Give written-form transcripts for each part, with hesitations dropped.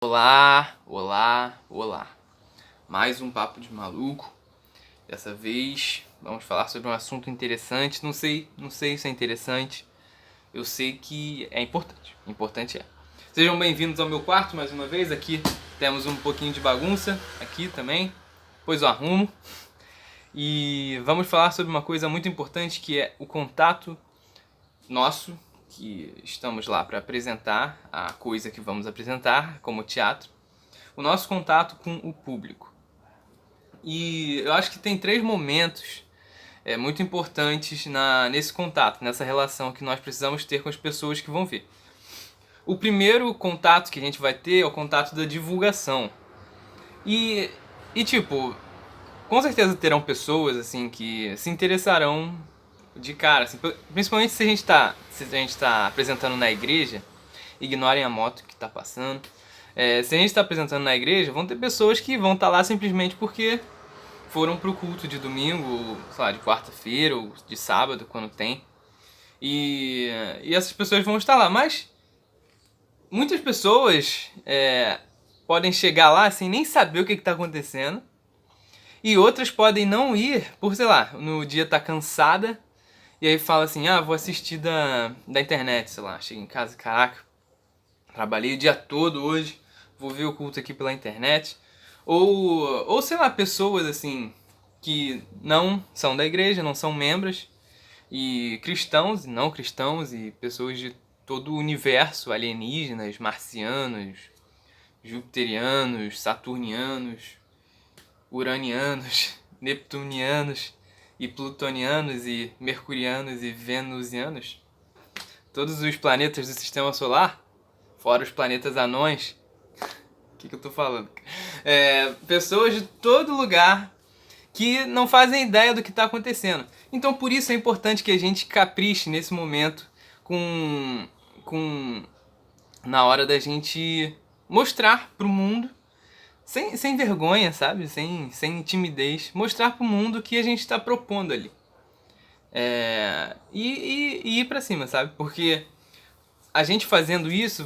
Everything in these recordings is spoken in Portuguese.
Olá, olá, olá. Mais um papo de maluco. Dessa vez vamos falar sobre um assunto interessante. Não sei se é interessante. Eu sei que é importante. Importante é. Sejam bem-vindos ao meu quarto mais uma vez. Aqui temos um pouquinho de bagunça aqui também. Depois eu arrumo. E vamos falar sobre uma coisa muito importante que é o contato nosso, que estamos lá para apresentar a coisa que vamos apresentar, como teatro, o nosso contato com o público. E eu acho que tem 3 momentos muito importantes nesse contato, nessa relação que nós precisamos ter com as pessoas que vão ver. O primeiro contato que a gente vai ter é o contato da divulgação. E tipo, com certeza terão pessoas assim que se interessarão de cara, assim, principalmente se a gente tá apresentando na igreja. Ignorem a moto que tá passando. Se a gente está apresentando na igreja, vão ter pessoas que vão estar lá simplesmente porque foram pro culto de domingo, ou, sei lá, de quarta-feira ou de sábado, quando tem. E essas pessoas vão estar lá. Mas muitas pessoas podem chegar lá sem nem saber o que está acontecendo. E outras podem não ir por, sei lá, no dia tá cansada. E aí fala assim, vou assistir da internet, sei lá. Chega em casa, caraca, trabalhei o dia todo hoje, vou ver o culto aqui pela internet. Ou sei lá, pessoas assim que não são da igreja, não são membros, e cristãos e não cristãos, e pessoas de todo o universo, alienígenas, marcianos, jupiterianos, saturnianos, uranianos, neptunianos, e plutonianos, e mercurianos, e venusianos. Todos os planetas do sistema solar, fora os planetas anões. O que eu tô falando? Pessoas de todo lugar que não fazem ideia do que está acontecendo. Então por isso é importante que a gente capriche nesse momento com na hora da gente mostrar pro mundo, sem vergonha, sabe? Sem timidez, mostrar pro mundo o que a gente está propondo ali. E ir pra cima, sabe? Porque a gente fazendo isso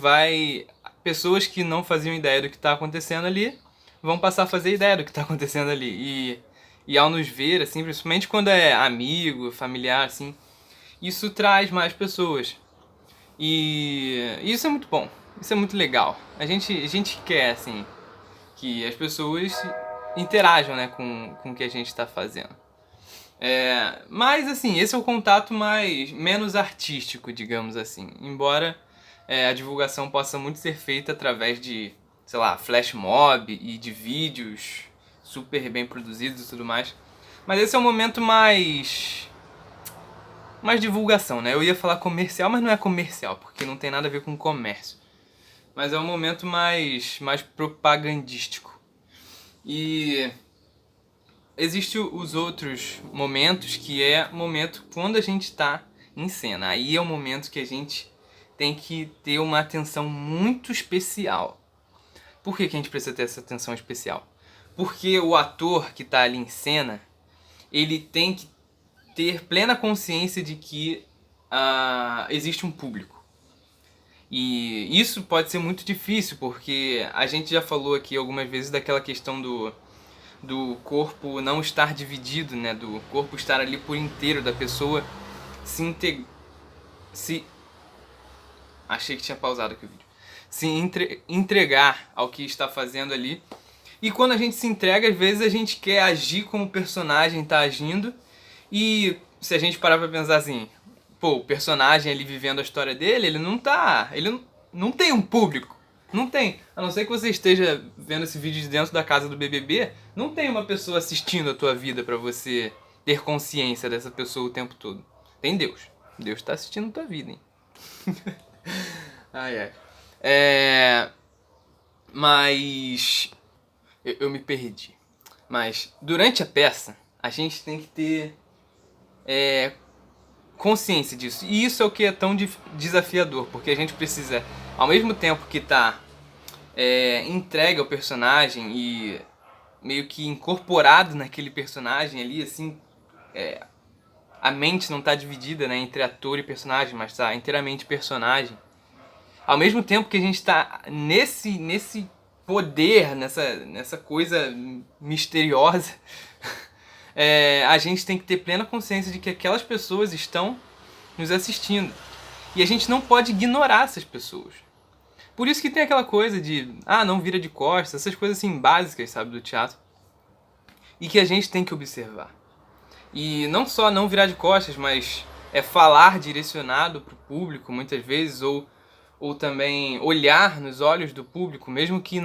pessoas que não faziam ideia do que está acontecendo ali vão passar a fazer ideia do que está acontecendo ali. E ao nos ver, assim, principalmente quando é amigo, familiar, assim, isso traz mais pessoas. E isso é muito bom, isso é muito legal. A gente quer, assim, que as pessoas interajam, né, com o que a gente está fazendo. Mas, assim, esse é o contato menos artístico, digamos assim. Embora a divulgação possa muito ser feita através de, sei lá, flash mob e de vídeos super bem produzidos e tudo mais. Mas esse é o momento mais divulgação, né? Eu ia falar comercial, mas não é comercial, porque não tem nada a ver com comércio. Mas é um momento mais propagandístico. E existem os outros momentos, que é o momento quando a gente está em cena. Aí é o momento que a gente tem que ter uma atenção muito especial. Por que a gente precisa ter essa atenção especial? Porque o ator que está ali em cena, ele tem que ter plena consciência de que existe um público. E isso pode ser muito difícil, porque a gente já falou aqui algumas vezes daquela questão do corpo não estar dividido, né? Do corpo estar ali por inteiro, da pessoa achei que tinha pausado aqui o vídeo. Se entregar ao que está fazendo ali. E quando a gente se entrega, às vezes a gente quer agir como o personagem está agindo. E se a gente parar pra pensar assim, pô, o personagem ali vivendo a história dele, ele não tem um público. Não tem. A não ser que você esteja vendo esse vídeo de dentro da casa do BBB, não tem uma pessoa assistindo a tua vida pra você ter consciência dessa pessoa o tempo todo. Tem Deus. Deus tá assistindo a tua vida, hein? Ai, ai. Mas eu me perdi. Mas durante a peça, a gente tem que ter consciência disso. E isso é o que é tão desafiador, porque a gente precisa, ao mesmo tempo que tá entregue ao personagem e meio que incorporado naquele personagem ali, assim, a mente não tá dividida, né, entre ator e personagem, mas tá inteiramente personagem. Ao mesmo tempo que a gente tá nesse poder, nessa coisa misteriosa, a gente tem que ter plena consciência de que aquelas pessoas estão nos assistindo. E a gente não pode ignorar essas pessoas. Por isso que tem aquela coisa de, não vira de costas, essas coisas assim básicas, sabe, do teatro. E que a gente tem que observar. E não só não virar de costas, mas falar direcionado para o público muitas vezes, ou também olhar nos olhos do público, mesmo que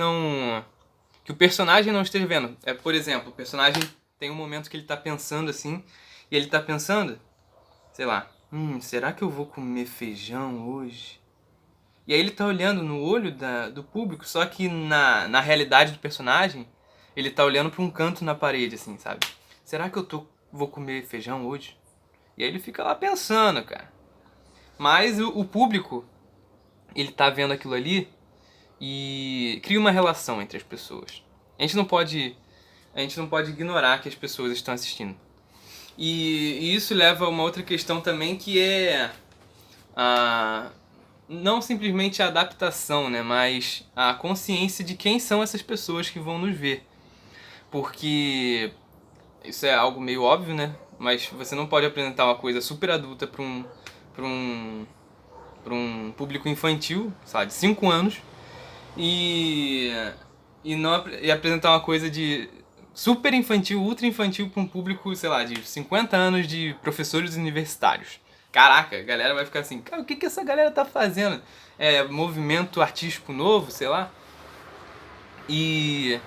o personagem não esteja vendo. Por exemplo, o personagem tem um momento que ele está pensando assim, e ele está pensando, sei lá, será que eu vou comer feijão hoje? E aí ele tá olhando no olho do público, só que na realidade do personagem, ele tá olhando pra um canto na parede, assim, sabe? Será que eu vou comer feijão hoje? E aí ele fica lá pensando, cara. Mas o público, ele tá vendo aquilo ali e cria uma relação entre as pessoas. A gente não pode ignorar que as pessoas estão assistindo. E isso leva a uma outra questão também, que é não simplesmente a adaptação, né, mas a consciência de quem são essas pessoas que vão nos ver. Porque isso é algo meio óbvio, né, mas você não pode apresentar uma coisa super adulta para um público infantil, sabe, de 5 anos, e apresentar uma coisa de super infantil, ultra infantil para um público, sei lá, de 50 anos de professores universitários. Caraca, a galera vai ficar assim, cara, o que essa galera tá fazendo? Movimento artístico novo, sei lá. E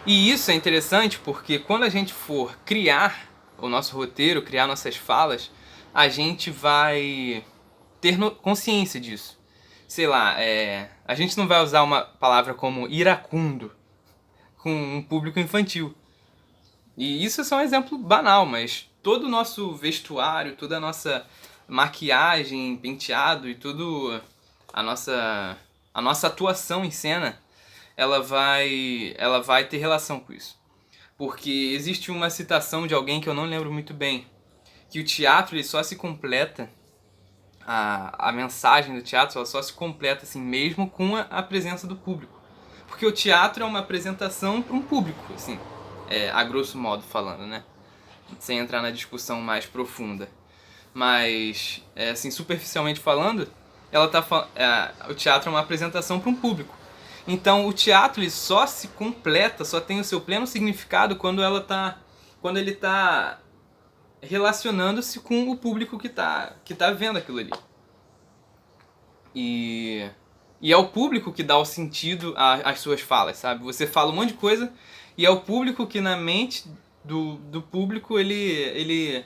isso é interessante porque quando a gente for criar o nosso roteiro, criar nossas falas, a gente vai ter consciência disso. Sei lá, a gente não vai usar uma palavra como iracundo com um público infantil. E isso é só um exemplo banal, mas todo o nosso vestuário, toda a nossa maquiagem, penteado e tudo a nossa atuação em cena, ela vai ter relação com isso. Porque existe uma citação de alguém que eu não lembro muito bem, que o teatro ele só se completa, a mensagem do teatro ela só se completa assim mesmo com a presença do público. Porque o teatro é uma apresentação para um público, assim, a grosso modo falando, né? Sem entrar na discussão mais profunda. Mas, assim, superficialmente falando, o teatro é uma apresentação para um público. Então, o teatro ele só se completa, só tem o seu pleno significado quando ele está relacionando-se com o público que tá vendo aquilo ali. E é o público que dá o sentido às suas falas, sabe? Você fala um monte de coisa e é o público que na mente do público ele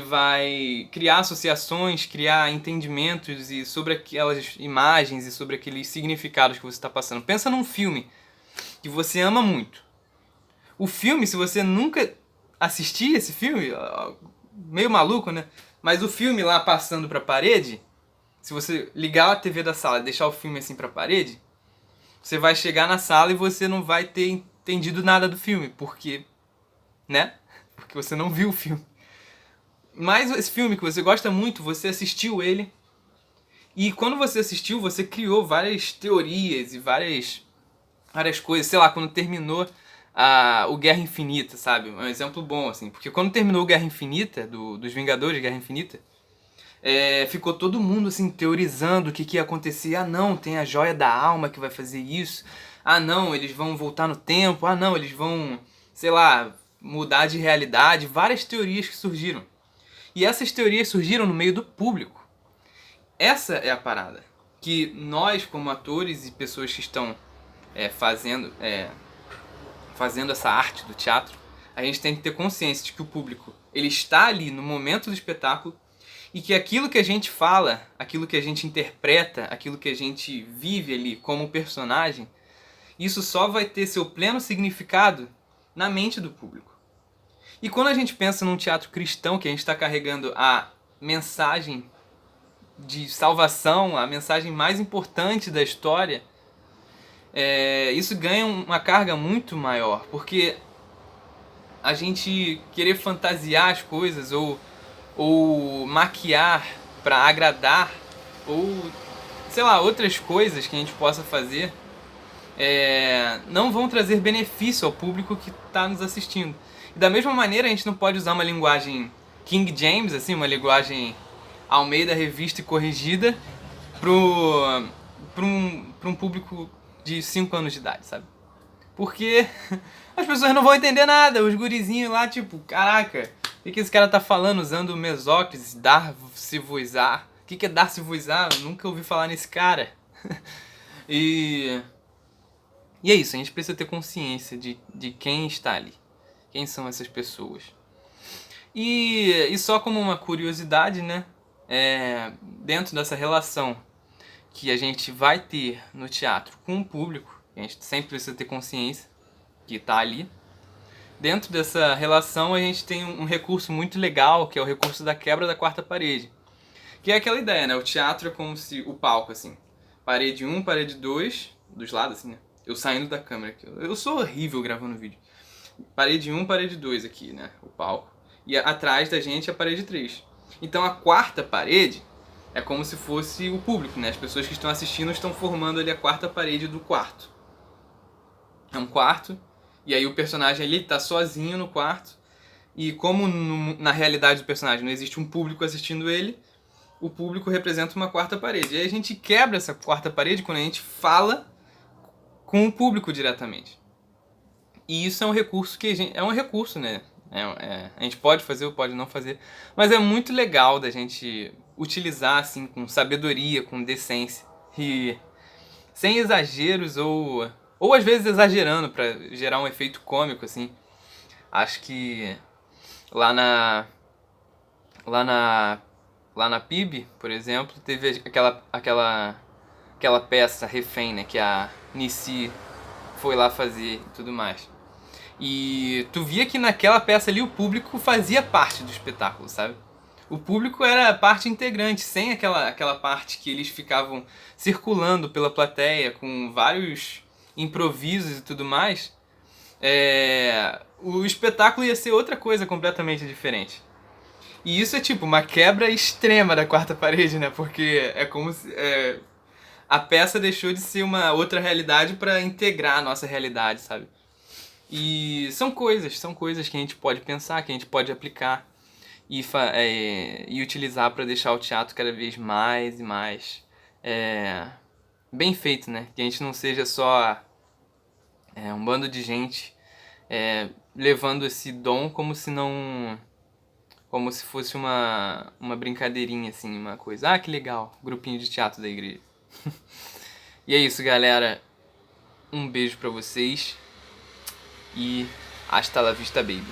vai criar associações, criar entendimentos e sobre aquelas imagens e sobre aqueles significados que você está passando. Pensa num filme que você ama muito. O filme, se você nunca assistir esse filme, meio maluco, né? Mas o filme lá passando pra parede, se você ligar a TV da sala e deixar o filme assim pra parede, você vai chegar na sala e você não vai ter entendido nada do filme, porque, né? Porque você não viu o filme. Mas esse filme que você gosta muito, você assistiu ele, e quando você assistiu, você criou várias teorias e várias coisas. Sei lá, quando terminou o Guerra Infinita, sabe? Um exemplo bom, assim. Porque quando terminou o Guerra Infinita, dos Vingadores Guerra Infinita, ficou todo mundo, assim, teorizando o que ia acontecer. Ah, não, tem a Joia da Alma que vai fazer isso. Ah, não, eles vão voltar no tempo. Ah, não, eles vão, sei lá, mudar de realidade. Várias teorias que surgiram. E essas teorias surgiram no meio do público. Essa é a parada. Que nós, como atores e pessoas que estão fazendo essa arte do teatro, a gente tem que ter consciência de que o público ele está ali no momento do espetáculo e que aquilo que a gente fala, aquilo que a gente interpreta, aquilo que a gente vive ali como personagem, isso só vai ter seu pleno significado na mente do público. E quando a gente pensa num teatro cristão, que a gente está carregando a mensagem de salvação, a mensagem mais importante da história, isso ganha uma carga muito maior, porque a gente querer fantasiar as coisas ou maquiar para agradar ou sei lá, outras coisas que a gente possa fazer não vão trazer benefício ao público que está nos assistindo. E da mesma maneira, a gente não pode usar uma linguagem King James, assim, uma linguagem Almeida Revista e Corrigida para um público de 5 anos de idade, sabe? Porque as pessoas não vão entender nada, os gurizinhos lá, tipo, caraca, o que esse cara tá falando usando mesóclise, dar-se-vos-á? O que é dar-se-vos-á? Nunca ouvi falar nesse cara. E é isso, a gente precisa ter consciência de quem está ali, quem são essas pessoas. E só como uma curiosidade, né, dentro dessa relação que a gente vai ter no teatro com o público, a gente sempre precisa ter consciência que está ali. Dentro dessa relação a gente tem um recurso muito legal, que é o recurso da quebra da quarta parede. Que é aquela ideia, né? O teatro é como se o palco, assim, parede 1, parede 2, dos lados, assim, né? Eu saindo da câmera aqui. Eu sou horrível gravando vídeo. Parede 1, parede 2 aqui, né? O palco. E atrás da gente é a parede 3. Então a quarta parede é como se fosse o público, né? As pessoas que estão assistindo estão formando ali a quarta parede do quarto. É um quarto, e aí o personagem ali tá sozinho no quarto, e como na realidade do personagem não existe um público assistindo ele, o público representa uma quarta parede. E aí a gente quebra essa quarta parede quando a gente fala com o público diretamente. E isso é um recurso é um recurso, né? A gente pode fazer ou pode não fazer, mas é muito legal da gente utilizar assim com sabedoria, com decência e sem exageros ou às vezes exagerando pra gerar um efeito cômico assim. Acho que lá na lá na lá na PIB, por exemplo, teve aquela peça Refém, né, que a Nissi foi lá fazer e tudo mais. E tu via que naquela peça ali o público fazia parte do espetáculo, sabe? O público era parte integrante, sem aquela parte que eles ficavam circulando pela plateia com vários improvisos e tudo mais. O espetáculo ia ser outra coisa completamente diferente. E isso é tipo uma quebra extrema da quarta parede, né? Porque é como se a peça deixou de ser uma outra realidade para integrar a nossa realidade, sabe? E são coisas que a gente pode pensar, que a gente pode aplicar e utilizar para deixar o teatro cada vez mais e mais bem feito, né? Que a gente não seja só um bando de gente levando esse dom como se fosse uma brincadeirinha, assim, uma coisa. Ah, que legal, grupinho de teatro da igreja. E é isso, galera. Um beijo pra vocês e hasta la vista, baby.